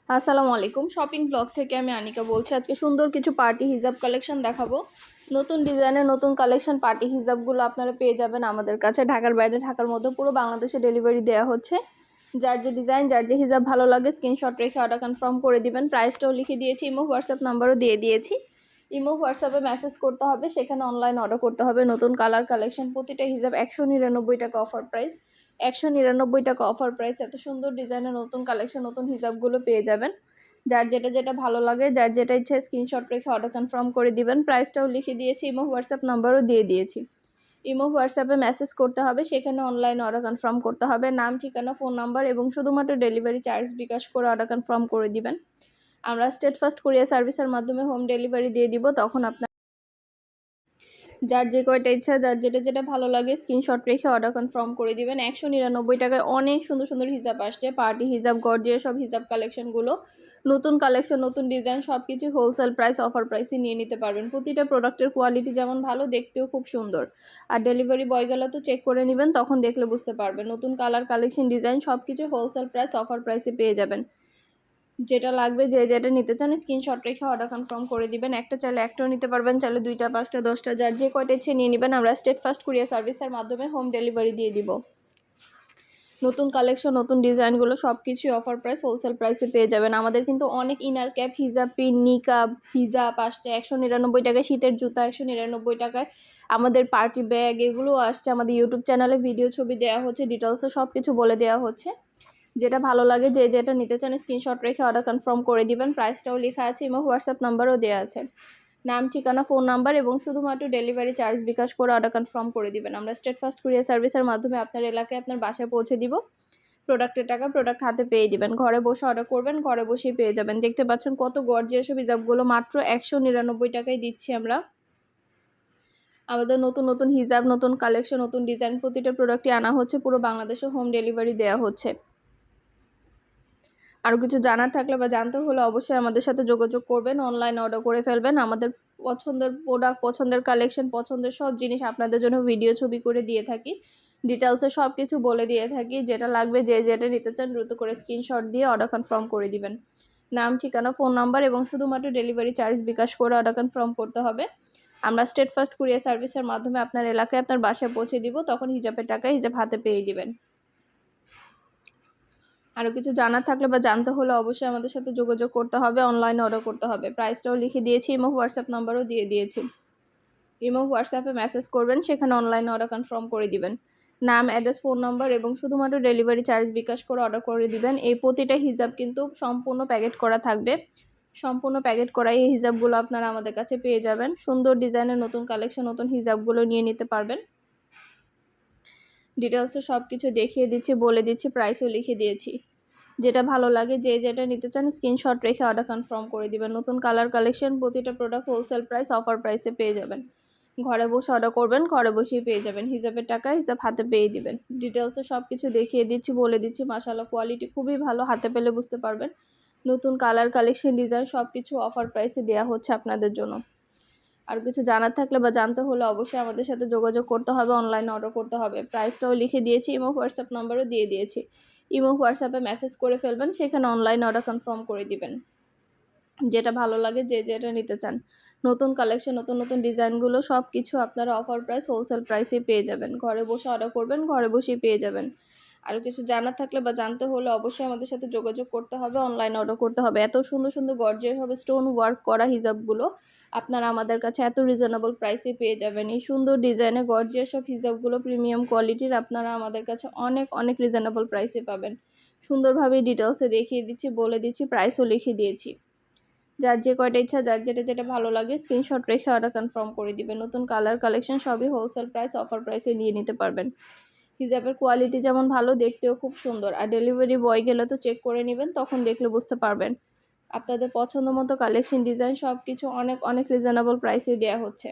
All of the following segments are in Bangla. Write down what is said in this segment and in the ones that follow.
আসসালামু আলাইকুম। শপিং ব্লগ থেকে আমি আনিকা বলছি। আজকে সুন্দর কিছু পার্টি হিজাব কালেকশন দেখাবো। নতুন ডিজাইনের নতুন কালেকশন পার্টি হিজাবগুলো আপনারা পেয়ে যাবেন আমাদের কাছে। ঢাকার বাইরে, ঢাকার মধ্যে পুরো বাংলাদেশে ডেলিভারি দেওয়া হচ্ছে। যার যে ডিজাইন, যার যে হিজাব ভালো লাগে স্ক্রিনশট রেখে অর্ডার কনফার্ম করে দিবেন। প্রাইসটাও লিখে দিয়েছি, ইমো হোয়াটসঅ্যাপ নাম্বারও দিয়ে দিয়েছি। ইমো হোয়াটসঅ্যাপে মেসেজ করতে হবে, সেখানে অনলাইন অর্ডার করতে হবে। নতুন কালার কালেকশন, প্রতিটা হিজাব 199 টাকা অফার প্রাইস। 199 টাকা অফার প্রাইস। এত সুন্দর ডিজাইনের নতুন কালেকশন নতুন হিজাবগুলো পেয়ে যাবেন। যার যেটা যেটা ভালো লাগে, যার যেটা ইচ্ছে স্ক্রিনশট রেখে অর্ডার কনফার্ম করে দিবেন। প্রাইসটাও লিখে দিয়েছি, ইমো হোয়াটসঅ্যাপ নাম্বারও দিয়ে দিয়েছি। ইমো হোয়াটসঅ্যাপে মেসেজ করতে হবে, সেখানে অনলাইন অর্ডার কনফার্ম করতে হবে। নাম, ঠিকানা, ফোন নাম্বার এবং শুধুমাত্র ডেলিভারি চার্জ বিকাশ করে অর্ডার কনফার্ম করে দিবেন। আমরা স্টেট ফার্স্ট কুরিয়ার সার্ভিসের মাধ্যমে হোম ডেলিভারি দিয়ে দিব। তখন আপনার যার যে কয়টা ইচ্ছা, যার যেটা যেটা ভালো লাগে স্ক্রিনশট রেখে অর্ডার কনফার্ম করে দিবেন। 199 টাকায় অনেক সুন্দর সুন্দর হিজাব আসছে, পার্টি হিজাব, গর্জিয়াস সব হিজাব কালেকশনগুলো। নতুন কালেকশন নতুন ডিজাইন সব কিছু হোলসেল প্রাইস অফার প্রাইসে নিয়ে নিতে পারবেন। প্রতিটা প্রোডাক্টের কোয়ালিটি যেমন ভালো, দেখতেও খুব সুন্দর। আর ডেলিভারি বয় গেলে তো চেক করে নেবেন, তখন দেখলে বুঝতে পারবেন। নতুন কালার কালেকশন ডিজাইন সব কিছু হোলসেল প্রাইস অফার প্রাইসে পেয়ে যাবেন। যেটা লাগবে, যে যেটা নিতে চান স্ক্রিনশট রেখে অর্ডার কনফার্ম করে দিবেন। একটা চাইলে একটাও নিতে পারবেন, চাইলে 2টা, 5টা, 10টা, যার যে কয়টা ইচ্ছে নিয়ে নেবেন। আমরা স্টেট ফার্স্ট কুরিয়ার সার্ভিসের মাধ্যমে হোম ডেলিভারি দিয়ে দিব। নতুন কালেকশন নতুন ডিজাইনগুলো সব কিছুই অফার প্রাইস হোলসেল প্রাইসে পেয়ে যাবেন। আমাদের কিন্তু অনেক ইনার ক্যাপ, হিজাব, পিন, নিকাব, হিজাব আসছে 199 টাকায়। শীতের জুতা 199 টাকায়। আমাদের পার্টি ব্যাগ এগুলো আসছে। আমাদের ইউটিউব চ্যানেলে ভিডিও ছবি দেওয়া হচ্ছে, ডিটেলসে সব কিছু বলে দেওয়া হচ্ছে। যেটা ভালো লাগে, যে যেটা নিতে চান স্ক্রিনশট রেখে অর্ডার কনফার্ম করে দিবেন। প্রাইসটাও লেখা আছে, এবং হোয়াটসঅ্যাপ নাম্বারও দেওয়া আছে। নাম, ঠিকানা, ফোন নাম্বার এবং শুধুমাত্র ডেলিভারি চার্জ বিকাশ করে অর্ডার কনফার্ম করে দিবেন। আমরা স্টেট ফার্স্ট কুরিয়ার সার্ভিসের মাধ্যমে আপনার এলাকায় আপনার বাসায় পৌঁছে দিব। প্রোডাক্টের টাকা প্রোডাক্ট হাতে পেয়ে দিবেন। ঘরে বসে অর্ডার করবেন, ঘরে বসেই পেয়ে যাবেন। দেখতে পাচ্ছেন কত গর্জিয়াস হিজাবগুলো মাত্র 199 টাকায় দিচ্ছি আমরা। আমাদের নতুন নতুন হিজাব, নতুন কালেকশন, নতুন ডিজাইন প্রতিটা প্রোডাক্টই আনা হচ্ছে। পুরো বাংলাদেশে হোম ডেলিভারি দেওয়া হচ্ছে। আরও কিছু জানার থাকলে বা জানতে হলে অবশ্যই আমাদের সাথে যোগাযোগ করবেন, অনলাইন অর্ডার করে ফেলবেন। আমাদের পছন্দের প্রোডাক্ট, পছন্দের কালেকশন, পছন্দের সব জিনিস আপনাদের জন্য ভিডিও ছবি করে দিয়ে থাকি। ডিটেলসে সব কিছু বলে দিয়ে থাকি। যেটা লাগবে, যে যেটা নিতে চান দ্রুত করে স্ক্রিনশট দিয়ে অর্ডার কনফার্ম করে দিবেন। নাম, ঠিকানা, ফোন নাম্বার এবং শুধুমাত্র ডেলিভারি চার্জ বিকাশ করে অর্ডার কনফার্ম করতে হবে। আমরা স্টেট ফার্স্ট কুরিয়ার সার্ভিসের মাধ্যমে আপনার এলাকায় আপনার বাসায় পৌঁছে দিব। তখন হিজাবের টাকা হিজাব হাতে পেয়ে দিবেন। আরও কিছু জানার থাকলে বা জানতে হলে অবশ্যই আমাদের সাথে যোগাযোগ করতে হবে, অনলাইনে অর্ডার করতে হবে। প্রাইসটাও লিখে দিয়েছি, ইমো হোয়াটসঅ্যাপ নাম্বারও দিয়ে দিয়েছি। ইমো হোয়াটসঅ্যাপে মেসেজ করবেন, সেখানে অনলাইনে অর্ডার কনফার্ম করে দিবেন। নাম, অ্যাড্রেস, ফোন নাম্বার এবং শুধুমাত্র ডেলিভারি চার্জ বিকাশ করে অর্ডার করে দিবেন। এই প্রতিটা হিজাব কিন্তু সম্পূর্ণ প্যাকেট করা থাকবে। সম্পূর্ণ প্যাকেট করা এই হিজাবগুলো আপনারা আমাদের কাছে পেয়ে যাবেন। সুন্দর ডিজাইনের নতুন কালেকশন নতুন হিজাবগুলো নিয়ে নিতে পারবেন। ডিটেলসে সব কিছু দেখিয়ে দিচ্ছি, বলে দিচ্ছি, প্রাইসও লিখে দিয়েছি। যেটা ভালো লাগে, যে যেটা নিতে চান স্ক্রিনশট রেখে অর্ডার কনফার্ম করে দিবেন। নতুন কালার কালেকশন প্রতিটা প্রোডাক্ট হোলসেল প্রাইস অফার প্রাইসে পেয়ে যাবেন। ঘরে বসে অর্ডার করবেন, ঘরে বসেই পেয়ে যাবেন। হিজাবের টাকা হিজাব হাতে পেয়ে দিবেন। ডিটেলসে সব কিছু দেখিয়ে দিচ্ছি, বলে দিচ্ছি। মাশাআল্লাহ, কোয়ালিটি খুবই ভালো, হাতে পেলে বুঝতে পারবেন। নতুন কালার কালেকশন ডিজাইন সব কিছু অফার প্রাইসে দেওয়া হচ্ছে আপনাদের জন্য। আর কিছু জানার থাকলে বা জানতে হলে অবশ্যই আমাদের সাথে যোগাযোগ করতে হবে, অনলাইনে অর্ডার করতে হবে। প্রাইসটাও লিখে দিয়েছি, ইমো হোয়াটসঅ্যাপ নাম্বারও দিয়ে দিয়েছি। ইমো হোয়াটসঅ্যাপে মেসেজ করে ফেলবেন, সেখানে অনলাইন অর্ডার কনফার্ম করে দিবেন। যেটা ভালো লাগে, যে যেটা নিতে চান। নতুন কালেকশন নতুন নতুন ডিজাইনগুলো সব কিছু আপনারা অফার প্রাইস হোলসেল প্রাইসেই পেয়ে যাবেন। ঘরে বসে অর্ডার করবেন, ঘরে বসেই পেয়ে যাবেন। আরও কিছু জানার থাকলে বা জানতে হলে অবশ্যই আমাদের সাথে যোগাযোগ করতে হবে, অনলাইন অর্ডার করতে হবে। এত সুন্দর সুন্দর গর্জিয়াস হবে স্টোন ওয়ার্ক করা হিজাবগুলো আপনারা আমাদের কাছে এত রিজনেবল প্রাইসে পেয়ে যাবেন। এই সুন্দর ডিজাইনে গর্জিয়াস সব হিজাবগুলো প্রিমিয়াম কোয়ালিটির আপনারা আমাদের কাছে অনেক অনেক রিজনেবল প্রাইসে পাবেন। সুন্দরভাবে ডিটেলসে দেখিয়ে দিচ্ছি, বলে দিচ্ছি, প্রাইসও লিখে দিয়েছি। যার যে কয়টা ইচ্ছা, যার যেটা যেটা ভালো লাগে স্ক্রিনশট রেখে অর্ডার কনফার্ম করে দিবেন। নতুন কালার কালেকশন সবই হোলসেল প্রাইস অফার প্রাইসে নিয়ে নিতে পারবেন। হিজাবের কোয়ালিটি যেমন ভালো, দেখতেও খুব সুন্দর। আর ডেলিভারি বয় গেলে তো চেক করে নেবেন, তখন দেখলে বুঝতে পারবেন। আপনাদের পছন্দ মতো কালেকশন ডিজাইন সব কিছু অনেক অনেক রিজনেবল প্রাইসে দেওয়া হচ্ছে।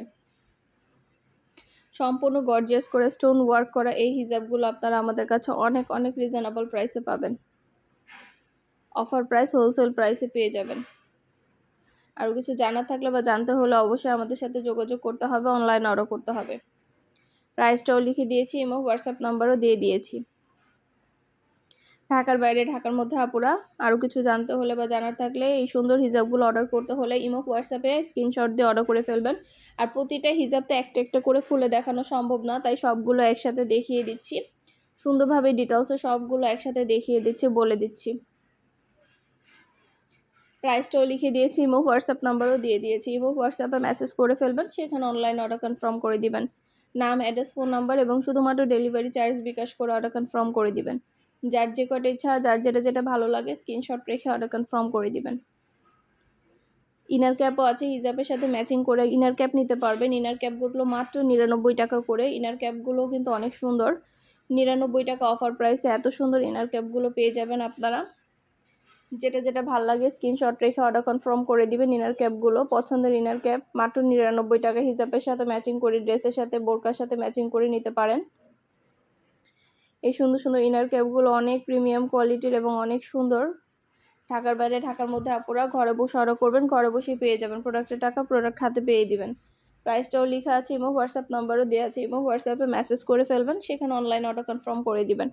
সম্পূর্ণ গর্জিয়াস করে স্টোন ওয়ার্ক করা এই হিজাবগুলো আপনারা আমাদের কাছে অনেক অনেক রিজনেবল প্রাইসে পাবেন। অফার প্রাইস হোলসেল প্রাইসে পেয়ে যাবেন। আরও কিছু জানার থাকলে বা জানতে হলে অবশ্যই আমাদের সাথে যোগাযোগ করতে হবে, অনলাইন অর্ডার করতে হবে। প্রাইসটাও লিখে দিয়েছি, ইমো হোয়াটসঅ্যাপ নাম্বারও দিয়ে দিয়েছি। ঢাকার বাইরে ঢাকার মধ্যে আপুরা আরও কিছু জানতে হলে বা জানার থাকলে এই সুন্দর হিজাবগুলো অর্ডার করতে হলে ইমো হোয়াটসঅ্যাপে স্ক্রিনশট দিয়ে অর্ডার করে ফেলবেন। আর প্রতিটা হিজাব তো একটা একটা করে খুলে দেখানো সম্ভব না, তাই সবগুলো একসাথে দেখিয়ে দিচ্ছি, সুন্দরভাবে ডিটেলসে সবগুলো একসাথে দেখিয়ে দিচ্ছি, বলে দিচ্ছি। প্রাইসটাও লিখে দিয়েছি, ইমো হোয়াটসঅ্যাপ নাম্বারও দিয়ে দিয়েছি। ইমো হোয়াটসঅ্যাপে মেসেজ করে ফেলবেন, সেখানে অনলাইন অর্ডার কনফার্ম করে দিবেন। নাম, অ্যাড্রেস, ফোন নাম্বার এবং শুধুমাত্র ডেলিভারি চার্জ বিকাশ করে অর্ডার কনফার্ম করে দিবেন। যার যে কটা ইচ্ছা, যার যেটা ভালো লাগে স্ক্রিনশট রেখে অর্ডার কনফার্ম করে দিবেন। ইনার ক্যাপও আছে, হিজাবের সাথে ম্যাচিং করে ইনার ক্যাপ নিতে পারবেন। ইনার ক্যাপগুলো মাত্র 99 টাকা করে। ইনার ক্যাপগুলো কিন্তু অনেক সুন্দর, 99 টাকা অফার প্রাইসে এত সুন্দর ইনার ক্যাপগুলো পেয়ে যাবেন আপনারা। যেটা ভালো লাগে স্ক্রিনশট রেখে অর্ডার কনফার্ম করে দিবেন। ইনার ক্যাপগুলো পছন্দের ইনার ক্যাপ মাত্র 99 টাকা, হিজাবের সাথে ম্যাচিং করে, ড্রেসের সাথে, বোরকার সাথে ম্যাচিং করে নিতে পারেন। এই সুন্দর সুন্দর ইনার ক্যাপগুলো অনেক প্রিমিয়াম কোয়ালিটির এবং অনেক সুন্দর। ঢাকার বাইরে ঢাকার মধ্যে আপুরা ঘরে বসে অর্ডার করবেন, ঘরে বসেই পেয়ে যাবেন। প্রোডাক্টের টাকা প্রোডাক্ট হাতে পেয়ে দিবেন। প্রাইসটাও লেখা আছে, ইমো হোয়াটসঅ্যাপ নাম্বারও দেওয়া আছে। ইমো হোয়াটসঅ্যাপে মেসেজ করে ফেলবেন, সেখানে অনলাইন অর্ডার কনফার্ম করে দিবেন।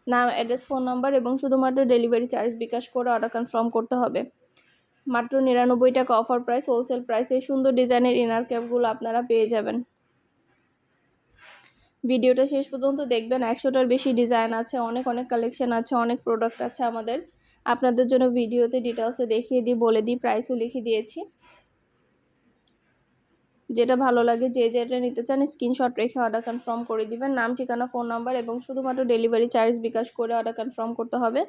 নাম, অ্যাড্রেস, ফোন নাম্বার এবং শুধুমাত্র ডেলিভারি চার্জ বিকাশ করে অর্ডার কনফার্ম করতে হবে। মাত্র 99 টাকা অফার প্রাইস, হোলসেল প্রাইসে সুন্দর ডিজাইনের ইনার ক্যাপগুলো আপনারা পেয়ে যাবেন। ভিডিওটা শেষ পর্যন্ত দেখবেন, 100টার বেশি ডিজাইন আছে, অনেক কালেকশন আছে, অনেক প্রোডাক্ট আছে আমাদের। আপনাদের জন্য ভিডিওতে ডিটেলসে দেখিয়ে দিই, বলে দিই, প্রাইসও লিখে দিয়েছি। যেটা ভালো লাগে, যেটা নিতে চান স্ক্রিনশট রেখে অর্ডার কনফার্ম করে দিবেন। নাম, ঠিকানা, ফোন নাম্বার এবং শুধুমাত্র ডেলিভারি চার্জ বিকাশ করে অর্ডার কনফার্ম করতে হবে।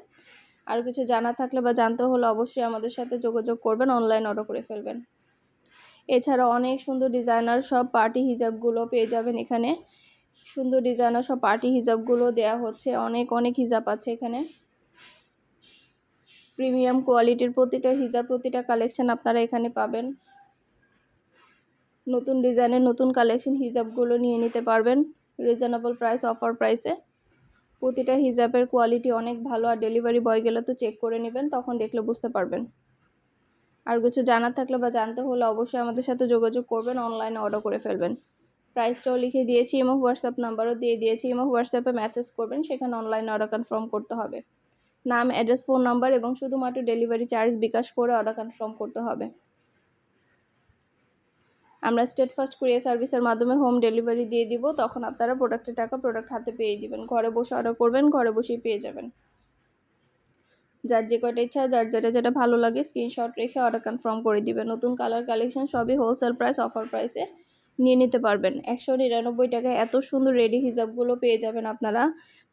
আর কিছু জানা থাকলে বা জানতে হলে অবশ্যই আমাদের সাথে যোগাযোগ করবেন, অনলাইন অর্ডার করে ফেলবেন। এছাড়া অনেক সুন্দর ডিজাইনার সব পার্টি হিজাবগুলো পেয়ে যাবেন এখানে। সুন্দর ডিজাইনার সব পার্টি হিজাবগুলো দেয়া হচ্ছে, অনেক হিজাব আছে এখানে। প্রিমিয়াম কোয়ালিটির প্রতিটা হিজাব, প্রতিটা কালেকশন আপনারা এখানে পাবেন। নতুন ডিজাইনের নতুন কালেকশন হিজাবগুলো নিয়ে নিতে পারবেন রিজনেবল প্রাইস, অফার প্রাইসে। প্রতিটা হিজাবের কোয়ালিটি অনেক ভালো, আর ডেলিভারি বয় গেলে তো চেক করে নেবেন, তখন দেখলে বুঝতে পারবেন। আর কিছু জানার থাকলে বা জানতে হলে অবশ্যই আমাদের সাথে যোগাযোগ করবেন, অনলাইনে অর্ডার করে ফেলবেন। প্রাইসটাও লিখে দিয়েছি, ইমো হোয়াটসঅ্যাপ নাম্বারও দিয়ে দিয়েছি। ইমো হোয়াটসঅ্যাপে মেসেজ করবেন, সেখানে অনলাইনে অর্ডার কনফার্ম করতে হবে। নাম, অ্যাড্রেস, ফোন নাম্বার এবং শুধুমাত্র ডেলিভারি চার্জ বিকাশ করে অর্ডার কনফার্ম করতে হবে। আমরা স্টেট ফার্স্ট কুরিয়ার সার্ভিসের মাধ্যমে হোম ডেলিভারি দিয়ে দিব, তখন আপনারা প্রোডাক্টের টাকা প্রোডাক্ট হাতে পেয়ে দিবেন। ঘরে বসে অর্ডার করবেন, ঘরে বসেই পেয়ে যাবেন। যার যে কয়টা ইচ্ছা, যার যেটা ভালো লাগে স্ক্রিনশট রেখে অর্ডার কনফার্ম করে দিবেন। নতুন কালার কালেকশন সবই হোলসেল প্রাইস, অফার প্রাইসে নিয়ে নিতে পারবেন। 199 টাকায় এত সুন্দর রেডি হিজাবগুলো পেয়ে যাবেন আপনারা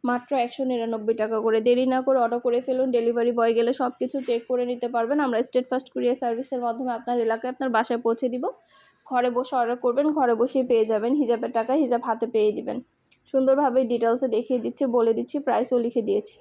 মাত্র 199 টাকা করে। দেরি না করে অর্ডার করে ফেলুন, ডেলিভারি বয় গেলে সব কিছু চেক করে নিতে পারবেন। আমরা স্টেট ফার্স্ট কুরিয়ার সার্ভিসের মাধ্যমে আপনার এলাকায়, আপনার বাসায় পৌঁছে দিব। ঘরে বসে অর্ডার করবেন, ঘরে বসেই পেয়ে যাবেন। হিজাবের টাকা হিজাব হাতে পেয়ে দিবেন। সুন্দরভাবে ডিটেলসে দেখিয়ে দিচ্ছি, বলে দিচ্ছি, প্রাইসও লিখে দিয়েছি।